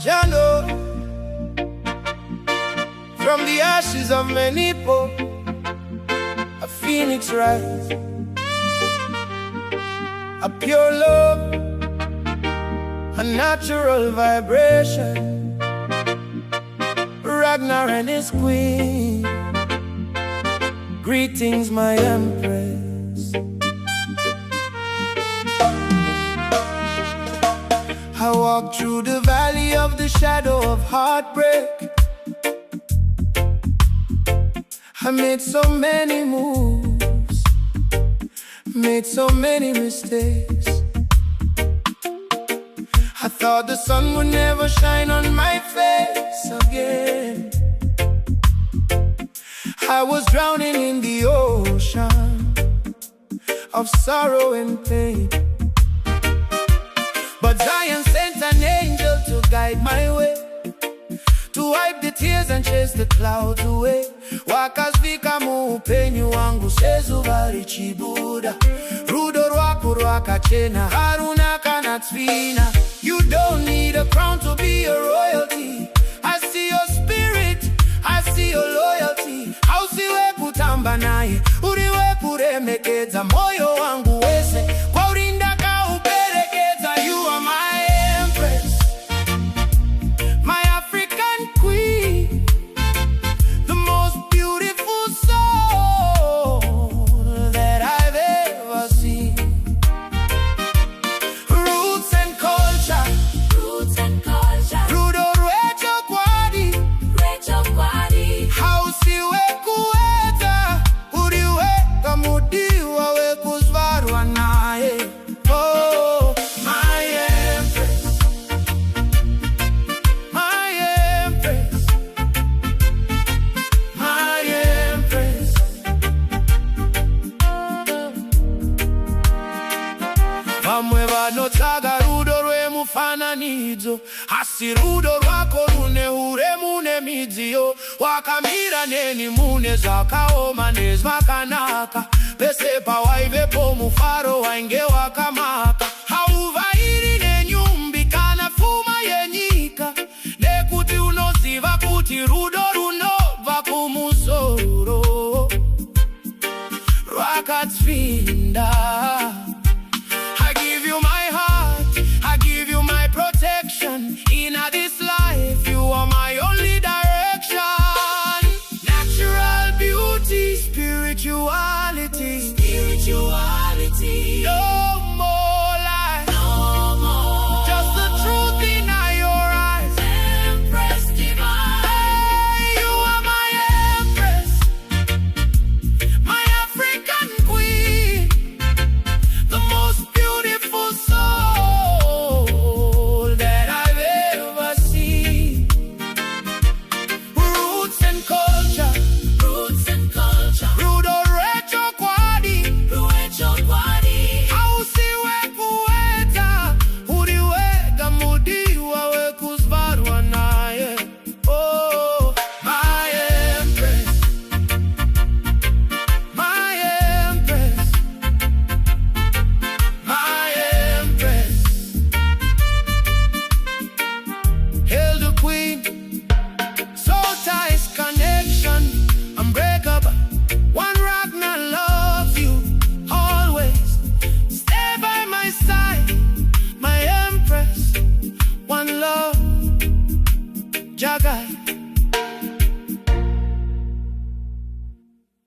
Jano, from the ashes of many people, a phoenix rise, a pure love, a natural vibration. Ragnar and his queen, greetings my Empress. I walked through the valley of the shadow of heartbreak. I made so many moves, made so many mistakes. I thought the sun would never shine on my face again. I was drowning in the ocean of sorrow and pain. But Zion sent an angel to guide my way, to wipe the tears and chase the clouds away. Wakazvika muupenyu wangu sezuva richibuda, rudo rwako rwakachena haruna kana tsvina. You don't need a crown to be a royalty. I see your spirit, I see your loyalty. Hausiwe kutamba naye, uriwe kuremekedza moyo wangu wese. Kwa urinda kauperekeza, you are my Empress, my African queen, the most beautiful soul that I've ever seen. Roots and culture, rudo rwecho kwadi, hausiwe kuweza, uriweka mudiwa wekuzvarwa naye. Oh, my Empress, my Empress, my Empress. Vamwe vanotsaga rudo rwemufananidzo, asi rudo rwako rune uremu nemidziyo. Wakamira neni mune zvakaoma nezvakanaka, pese pawaivepo mufaro wainge wakamaka. Hauvairi nenyumbi kana pfuma yenyika, nekuti unoziva kuti rudo runobva kumusoro rwakatsvinda. I give you my heart, I give you my protection. In this life, you are my only direction. Natural beauty, spirituality, no more lies, no more. Just the truth in your eyes. Empress divine, hey, you are my Empress, my African queen, the most beautiful soul that I've ever seen. Roots and culture, rudo rwecho kwadi, hausiwe kuweza, uriweka mudiwa wekuzvarwa naye. Oh, my Empress, my Empress, my Empress. Hail the Queen, soul ties connection, unbreakable. 1Ragnar loves you always. Stay by my side, my Empress. One love, Jagai.